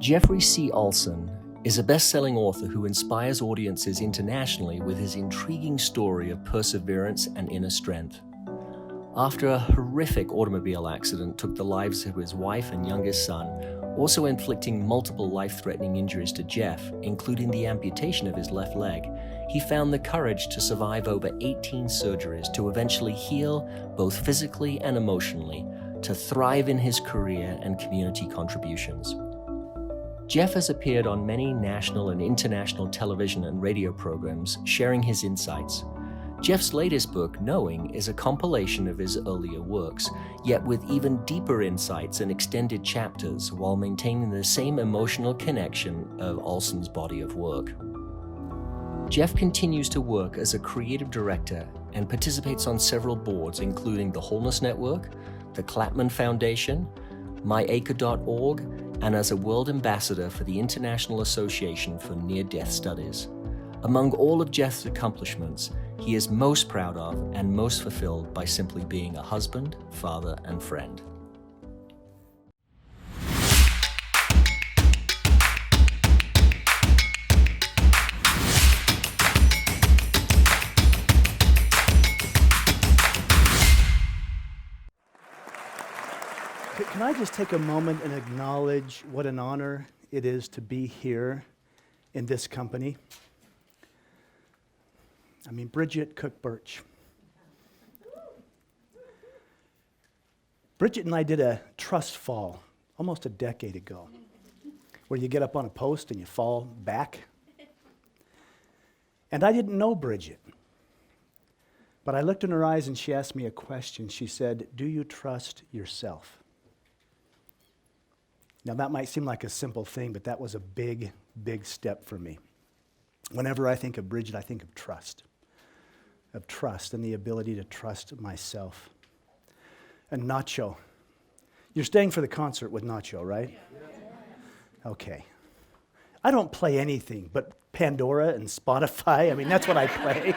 Jeffery C Olsen is a best-selling author who inspires audiences internationally with his intriguing story of perseverance and inner strength. After a horrific automobile accident took the lives of his wife and youngest son, also inflicting multiple life-threatening injuries to Jeff, including the amputation of his left leg, he found the courage to survive over 18 surgeries to eventually heal both physically and emotionally, to thrive in his career and community contributions. Jeff has appeared on many national and international television and radio programs sharing his insights. Jeff's latest book, Knowing, is a compilation of his earlier works, yet with even deeper insights and extended chapters while maintaining the same emotional connection of Olsen's body of work. Jeff continues to work as a creative director and participates on several boards, including the Wholeness Network, the Klapman Foundation, myacre.org, and as a world ambassador for the International Association for Near-Death Studies. Among all of Jeff's accomplishments, he is most proud of and most fulfilled by simply being a husband, father, and friend. Can I just take a moment and acknowledge what an honor it is to be here in this company? I mean, Bridget Cook-Birch. Bridget and I did a trust fall almost a decade ago, where you get up on a post and you fall back. And I didn't know Bridget. But I looked in her eyes and she asked me a question. She said, "Do you trust yourself?" Now, that might seem like a simple thing, but that was a big, big step for me. Whenever I think of Bridget, I think of trust and the ability to trust myself. And Nacho. You're staying for the concert with Nacho, right? Yeah. Okay. I don't play anything but Pandora and Spotify. I mean, that's what I play.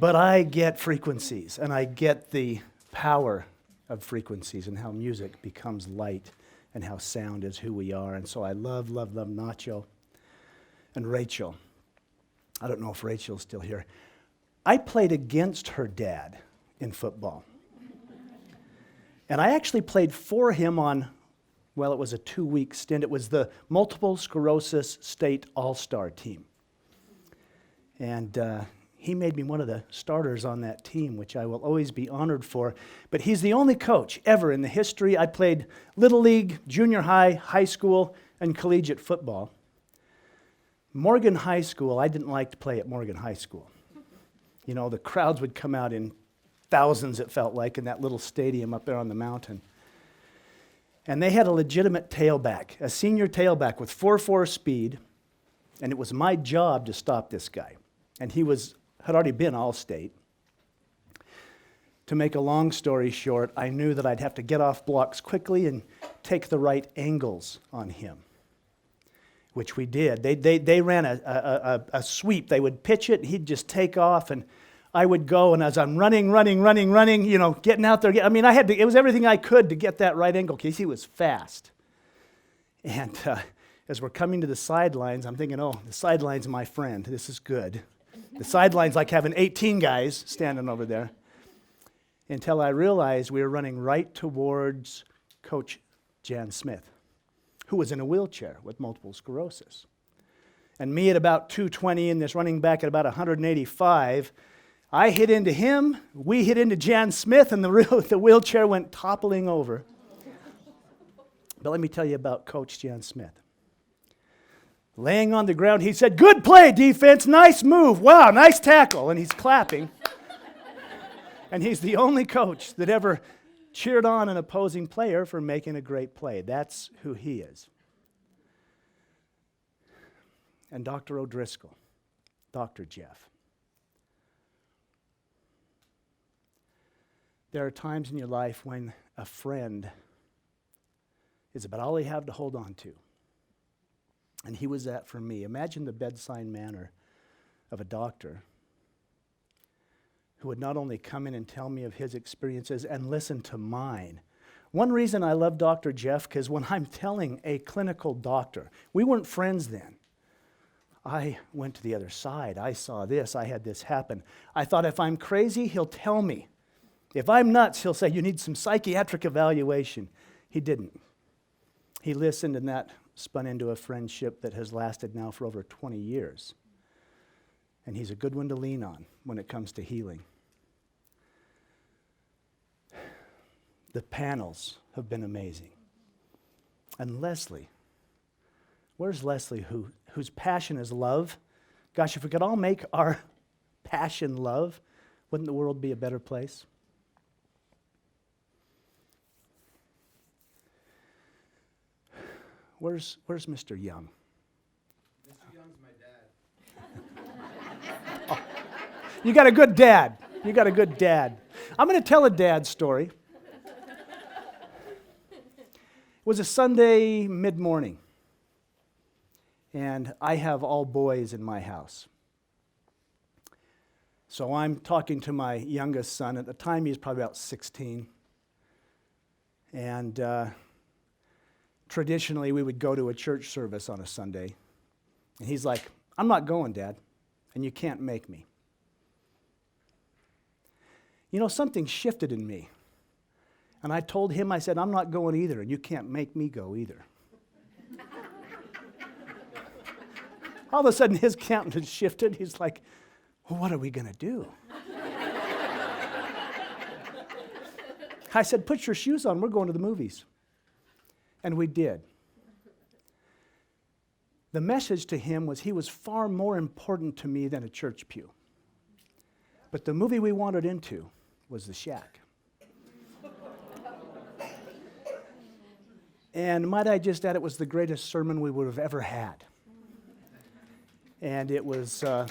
But I get frequencies, and I get the power of frequencies and how music becomes light and how sound is who we are. And so I love Nacho and Rachel. I don't know if Rachel's still here. I played against her dad in football. And I actually played for him on, well, it was a 2-week stint. It was the multiple sclerosis state all-star team. And he made me one of the starters on that team, which I will always be honored for. But he's the only coach ever in the history. I played Little League, junior high, high school, and collegiate football. Morgan High School, I didn't like to play at Morgan High School. You know, the crowds would come out in thousands, it felt like, in that little stadium up there on the mountain. And they had a legitimate tailback, a senior tailback with 4.4 speed, and it was my job to stop this guy. And he had already been All-State. To make a long story short, I knew that I'd have to get off blocks quickly and take the right angles on him, which we did. They ran a sweep. They would pitch it, he'd just take off, and I would go, and as I'm running, you know, getting out there. It was everything I could to get that right angle, because he was fast. And as we're coming to the sidelines, I'm thinking, oh, the sideline's my friend. This is good. The sideline's like having 18 guys standing over there. Until I realized we were running right towards Coach Jan Smith, who was in a wheelchair with multiple sclerosis. And me at about 220 and this running back at about 185, I hit into him, we hit into Jan Smith, and the wheelchair went toppling over. But let me tell you about Coach Jan Smith. Laying on the ground, he said, "Good play, defense, nice move, wow, nice tackle," and he's clapping. And he's the only coach that ever cheered on an opposing player for making a great play. That's who he is. And Dr. O'Driscoll, Dr. Jeff. There are times in your life when a friend is about all you have to hold on to. And he was that for me. Imagine the bedside manner of a doctor who would not only come in and tell me of his experiences and listen to mine, One reason I love Dr. Jeff, because when I'm telling a clinical doctor, we weren't friends then. I went to the other side. I saw this. I had this happen. I thought if I'm crazy, he'll tell me. If I'm nuts, he'll say, you need some psychiatric evaluation. He didn't. He listened, and that spun into a friendship that has lasted now for over 20 years. And he's a good one to lean on when it comes to healing. The panels have been amazing. And Leslie, where's Leslie, whose passion is love? Gosh, if we could all make our passion love, wouldn't the world be a better place? Where's Mr. Young? Mr. Young's my dad. Oh, you got a good dad. You got a good dad. I'm going to tell a dad story. It was a Sunday mid-morning, and I have all boys in my house. So I'm talking to my youngest son. At the time, he was probably about 16. And traditionally, we would go to a church service on a Sunday. And he's like, I'm not going, Dad, and you can't make me. You know, something shifted in me. And I told him, I said, I'm not going either, and you can't make me go either. All of a sudden, his countenance shifted. He's like, well, what are we going to do? I said, put your shoes on. We're going to the movies. And we did. The message to him was he was far more important to me than a church pew. But the movie we wandered into was The Shack. And might I just add, it was the greatest sermon we would have ever had. And it was, yeah.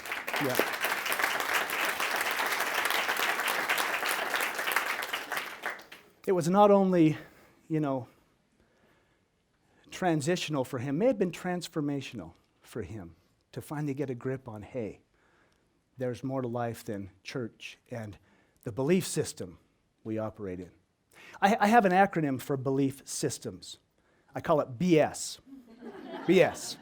It was not only, transitional for him, may have been transformational for him to finally get a grip on, hey, there's more to life than church and the belief system we operate in. I have an acronym for belief systems. I call it BS. BS.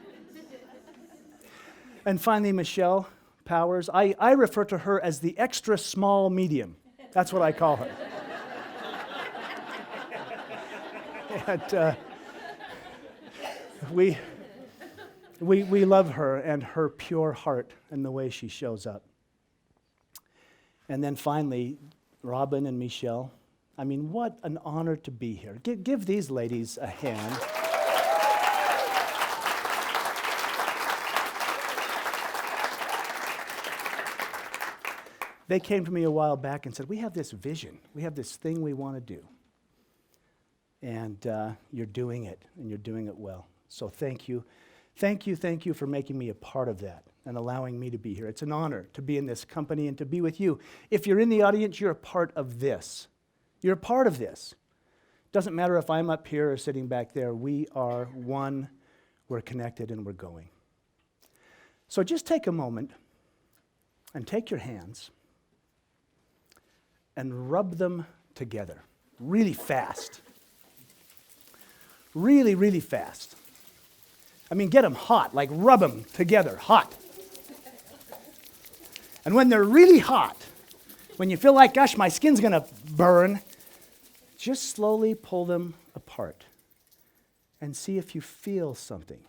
And finally, Michelle Powers, I refer to her as the extra small medium. That's what I call her. And we love her and her pure heart and the way she shows up. And then finally, Robin and Michelle. I mean, what an honor to be here. Give these ladies a hand. They came to me a while back and said, we have this vision. We have this thing we want to do. And you're doing it, and you're doing it well. So thank you. Thank you for making me a part of that and allowing me to be here. It's an honor to be in this company and to be with you. If you're in the audience, you're a part of this. You're a part of this. Doesn't matter if I'm up here or sitting back there. We are one. We're connected, and we're going. So just take a moment and take your hands and rub them together really fast. Really, really fast. I mean, get them hot, like rub them together, hot. And when they're really hot, when you feel like, gosh, my skin's going to burn, just slowly pull them apart and see if you feel something.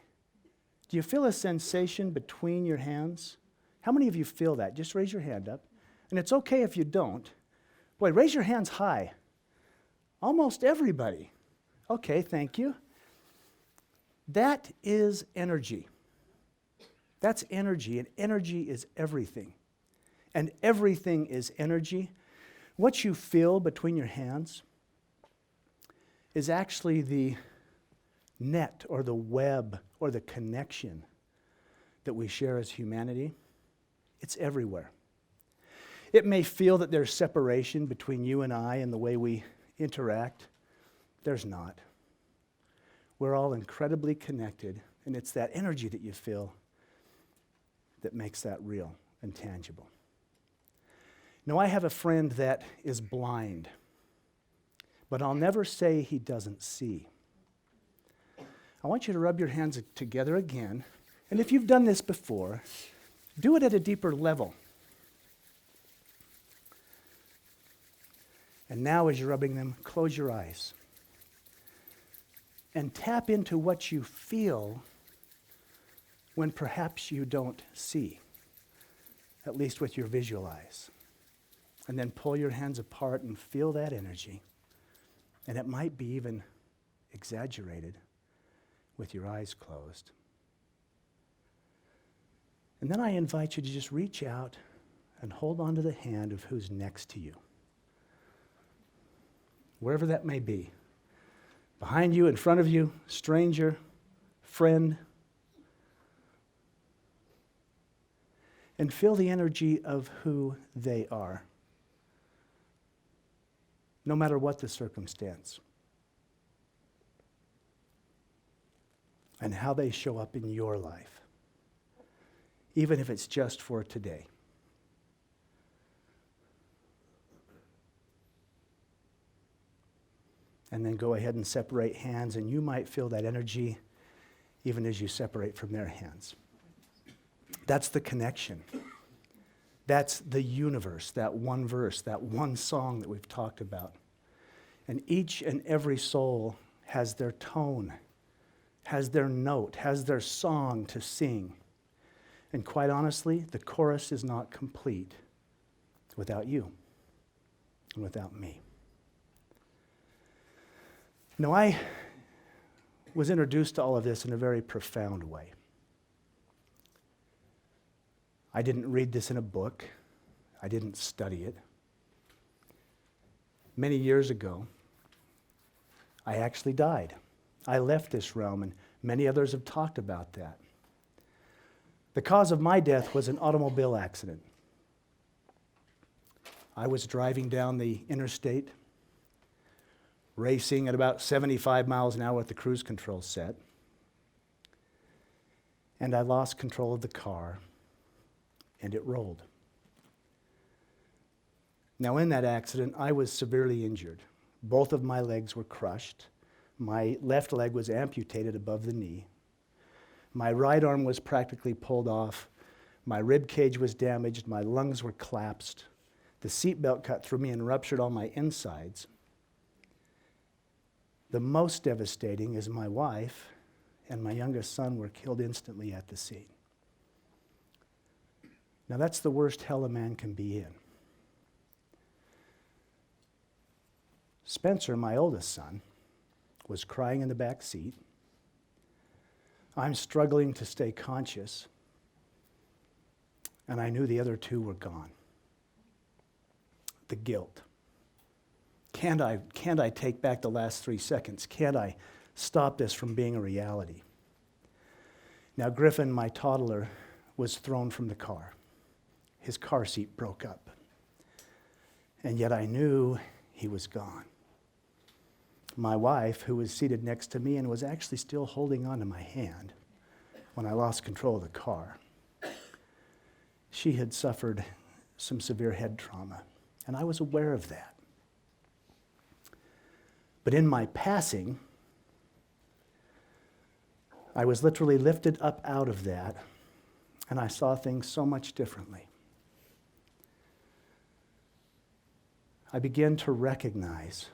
Do you feel a sensation between your hands? How many of you feel that? Just raise your hand up. And it's okay if you don't. Boy, raise your hands high. Almost everybody. Okay, thank you. That is energy. That's energy, and energy is everything. And everything is energy. What you feel between your hands is actually the net or the web or the connection that we share as humanity. It's everywhere. It may feel that there's separation between you and I and the way we interact. There's not. We're all incredibly connected, and it's that energy that you feel that makes that real and tangible. Now, I have a friend that is blind, but I'll never say he doesn't see. I want you to rub your hands together again, and if you've done this before, do it at a deeper level. And now as you're rubbing them, close your eyes and tap into what you feel when perhaps you don't see, at least with your visual eyes. And then pull your hands apart and feel that energy. And it might be even exaggerated with your eyes closed. And then I invite you to just reach out and hold on to the hand of who's next to you, wherever that may be. Behind you, in front of you, stranger, friend. And feel the energy of who they are, no matter what the circumstance, and how they show up in your life, even if it's just for today. And then go ahead and separate hands, and you might feel that energy even as you separate from their hands. That's the connection. That's the universe, that one verse, that one song that we've talked about. And each and every soul has their tone, has their note, has their song to sing. And quite honestly, the chorus is not complete without you and without me. Now, I was introduced to all of this in a very profound way. I didn't read this in a book. I didn't study it. Many years ago, I actually died. I left this realm, and many others have talked about that. The cause of my death was an automobile accident. I was driving down the interstate, racing at about 75 miles an hour with the cruise control set, and I lost control of the car, and it rolled. Now, in that accident, I was severely injured. Both of my legs were crushed. My left leg was amputated above the knee. My right arm was practically pulled off. My rib cage was damaged. My lungs were collapsed. The seatbelt cut through me and ruptured all my insides. The most devastating is my wife and my youngest son were killed instantly at the scene. Now, that's the worst hell a man can be in. Spencer, my oldest son, was crying in the back seat. I'm struggling to stay conscious, and I knew the other two were gone. The guilt. Can't I take back the last 3 seconds? Can't I stop this from being a reality? Now, Griffin, my toddler, was thrown from the car. His car seat broke up. And yet I knew he was gone. My wife, who was seated next to me and was actually still holding onto my hand when I lost control of the car, she had suffered some severe head trauma, and I was aware of that. But in my passing, I was literally lifted up out of that, and I saw things so much differently. I began to recognize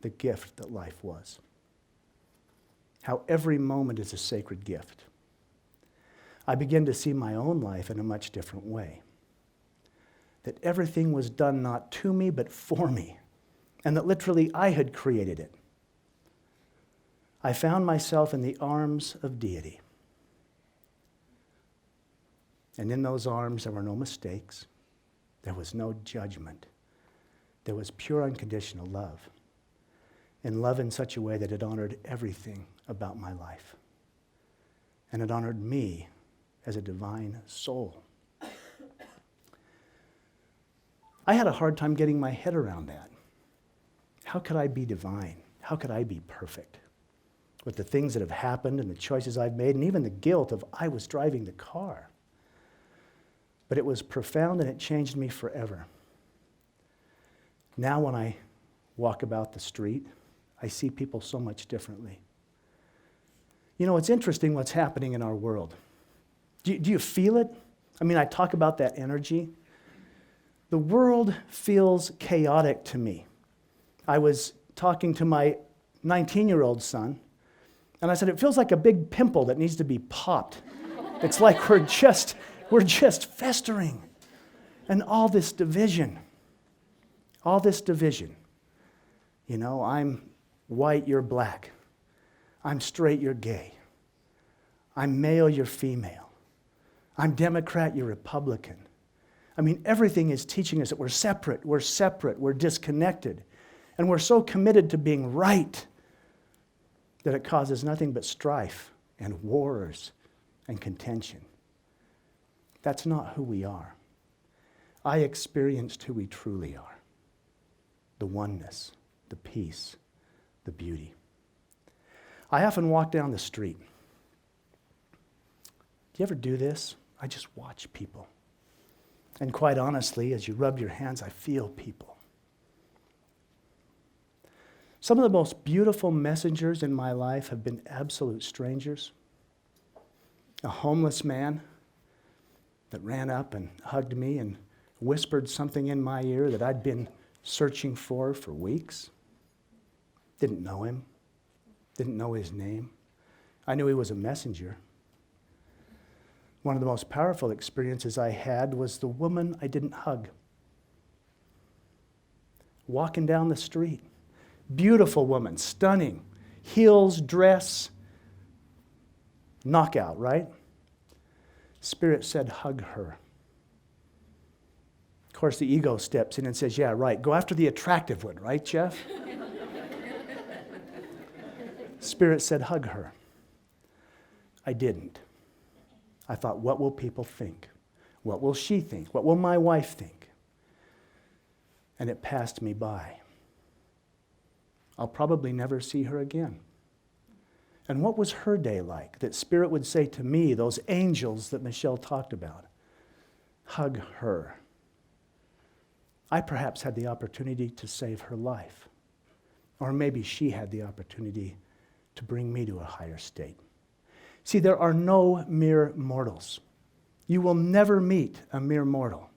the gift that life was. How every moment is a sacred gift. I began to see my own life in a much different way. That everything was done not to me, but for me. And that literally I had created it. I found myself in the arms of deity. And in those arms, there were no mistakes. There was no judgment. There was pure unconditional love. And love in such a way that it honored everything about my life. And it honored me as a divine soul. I had a hard time getting my head around that. How could I be divine? How could I be perfect? With the things that have happened and the choices I've made and even the guilt of I was driving the car. But it was profound and it changed me forever. Now when I walk about the street, I see people so much differently. You know, it's interesting what's happening in our world. Do you feel it? I mean, I talk about that energy. The world feels chaotic to me. I was talking to my 19-year-old son, and I said, it feels like a big pimple that needs to be popped. It's like we're just festering. And all this division. You know, I'm white, you're black. I'm straight, you're gay. I'm male, you're female. I'm Democrat, you're Republican. I mean, everything is teaching us that we're separate, we're disconnected. And we're so committed to being right that it causes nothing but strife and wars and contention. That's not who we are. I experienced who we truly are. The oneness, the peace, the beauty. I often walk down the street. Do you ever do this? I just watch people. And quite honestly, as you rub your hands, I feel people. Some of the most beautiful messengers in my life have been absolute strangers. A homeless man that ran up and hugged me and whispered something in my ear that I'd been searching for weeks. Didn't know him. Didn't know his name. I knew he was a messenger. One of the most powerful experiences I had was the woman I didn't hug. Walking down the street. Beautiful woman, stunning. Heels, dress, knockout, right? Spirit said, hug her. Of course, the ego steps in and says, yeah, right. Go after the attractive one, right, Jeff? Spirit said, hug her. I didn't. I thought, what will people think? What will she think? What will my wife think? And it passed me by. I'll probably never see her again. And what was her day like? That Spirit would say to me, those angels that Michelle talked about, hug her. I perhaps had the opportunity to save her life. Or maybe she had the opportunity to bring me to a higher state. See, there are no mere mortals. You will never meet a mere mortal.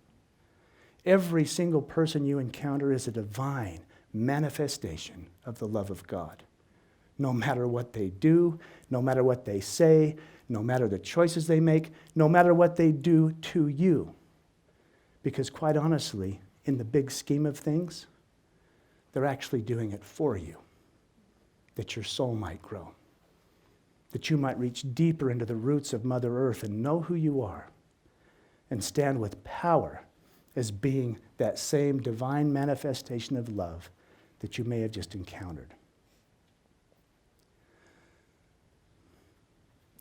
Every single person you encounter is a divine manifestation of the love of God. No matter what they do, no matter what they say, no matter the choices they make, no matter what they do to you. Because quite honestly, in the big scheme of things, they're actually doing it for you, that your soul might grow, that you might reach deeper into the roots of Mother Earth and know who you are and stand with power as being that same divine manifestation of love that you may have just encountered.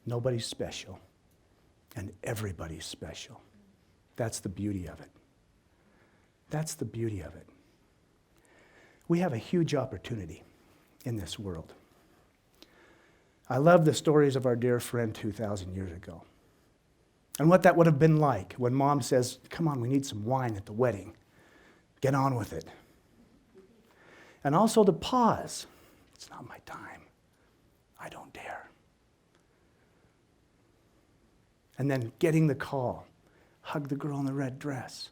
Nobody's special, and everybody's special. That's the beauty of it. That's the beauty of it. We have a huge opportunity in this world. I love the stories of our dear friend 2,000 years ago. And what that would have been like when Mom says, come on, we need some wine at the wedding. Get on with it. And also to pause. It's not my time. I don't dare. And then getting the call. Hug the girl in the red dress.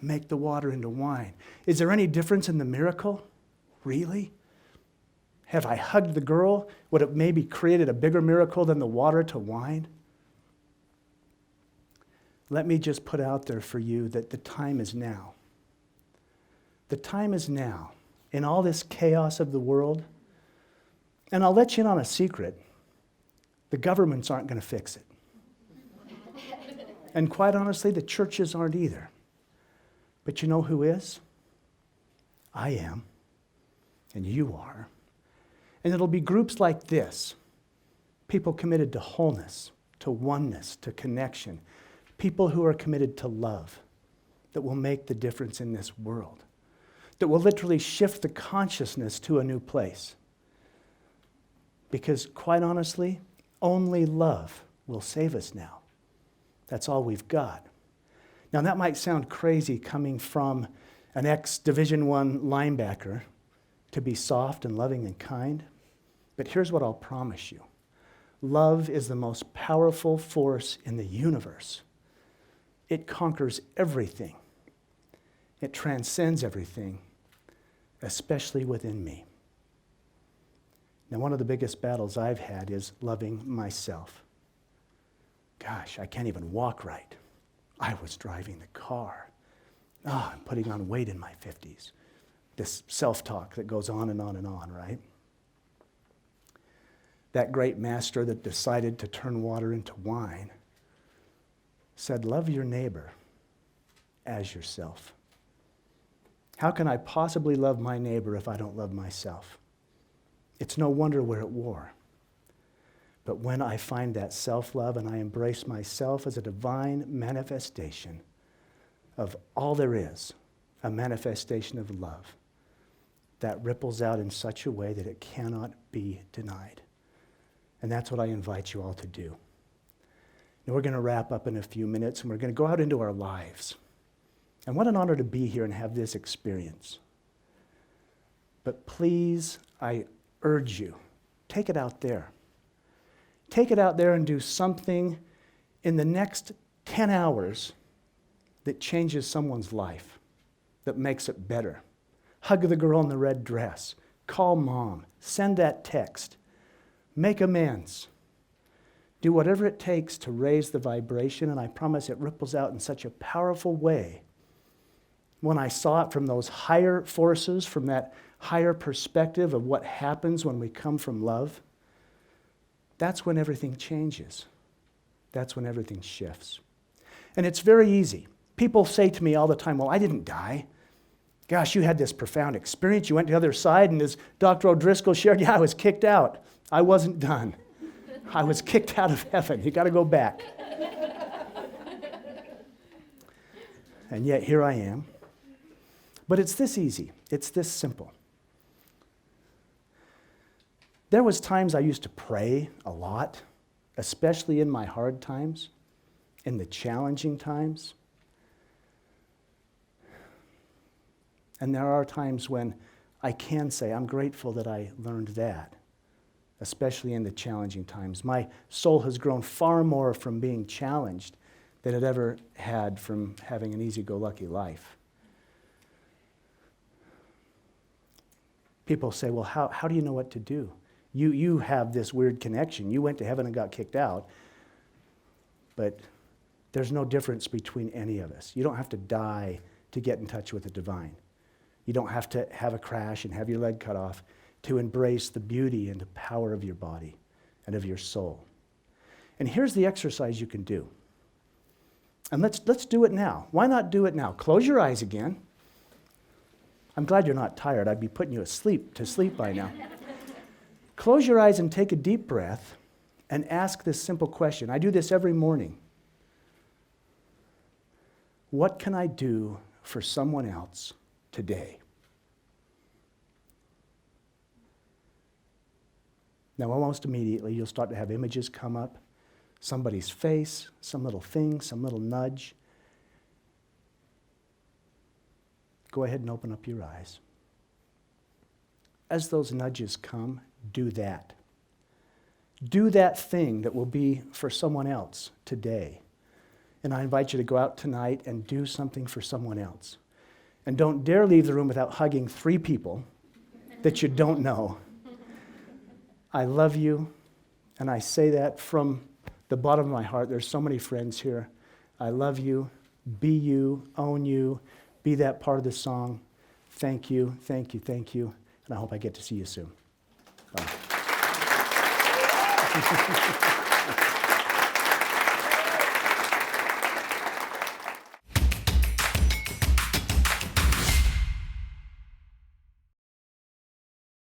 Make the water into wine. Is there any difference in the miracle? Really? Have I hugged the girl? Would it maybe created a bigger miracle than the water to wine? Let me just put out there for you that the time is now. The time is now. In all this chaos of the world, and I'll let you in on a secret, the governments aren't going to fix it. And quite honestly, the churches aren't either. But you know who is? I am, and you are. And it'll be groups like this, people committed to wholeness, to oneness, to connection, people who are committed to love, that will make the difference in this world, that will literally shift the consciousness to a new place. Because quite honestly, only love will save us now. That's all we've got. Now that might sound crazy coming from an ex-Division I linebacker to be soft and loving and kind. But here's what I'll promise you. Love is the most powerful force in the universe. It conquers everything. It transcends everything, especially within me. Now, one of the biggest battles I've had is loving myself. Gosh, I can't even walk right. I was driving the car. I'm putting on weight in my 50s. This self-talk that goes on and on and on, right? That great master that decided to turn water into wine said, love your neighbor as yourself. How can I possibly love my neighbor if I don't love myself? It's no wonder we're at war. But when I find that self-love and I embrace myself as a divine manifestation of all there is, a manifestation of love, that ripples out in such a way that it cannot be denied. And that's what I invite you all to do. Now we're going to wrap up in a few minutes, and we're going to go out into our lives. And what an honor to be here and have this experience. But please, I urge you, take it out there. Take it out there and do something in the next 10 hours that changes someone's life, that makes it better. Hug the girl in the red dress. Call mom. Send that text. Make amends. Do whatever it takes to raise the vibration, and I promise it ripples out in such a powerful way. When I saw it from those higher forces, from that higher perspective of what happens when we come from love, that's when everything changes. That's when everything shifts. And it's very easy. People say to me all the time, well, I didn't die. Gosh, you had this profound experience. You went to the other side, and as Dr. O'Driscoll shared, I was kicked out. I wasn't done. I was kicked out of heaven. You got to go back. And yet here I am. But it's this easy. It's this simple. There was times I used to pray a lot, especially in my hard times, in the challenging times. And there are times when I can say, I'm grateful that I learned that, especially in the challenging times. My soul has grown far more from being challenged than it ever had from having an easy-go-lucky life. People say, well, how do you know what to do? You have this weird connection. You went to heaven and got kicked out. But there's no difference between any of us. You don't have to die to get in touch with the divine. You don't have to have a crash and have your leg cut off to embrace the beauty and the power of your body and of your soul. And here's the exercise you can do. And let's do it now. Why not do it now? Close your eyes again. I'm glad you're not tired. I'd be putting you to sleep by now. Close your eyes and take a deep breath and ask this simple question. I do this every morning. What can I do for someone else today? Now, almost immediately, you'll start to have images come up. Somebody's face, some little thing, some little nudge. Go ahead and open up your eyes. As those nudges come, do that. Do that thing that will be for someone else today. And I invite you to go out tonight and do something for someone else. And don't dare leave the room without hugging 3 people that you don't know. I love you, and I say that from the bottom of my heart. There's so many friends here. I love you. Be you. Own you. Be that part of the song. Thank you, thank you, thank you. And I hope I get to see you soon. Bye.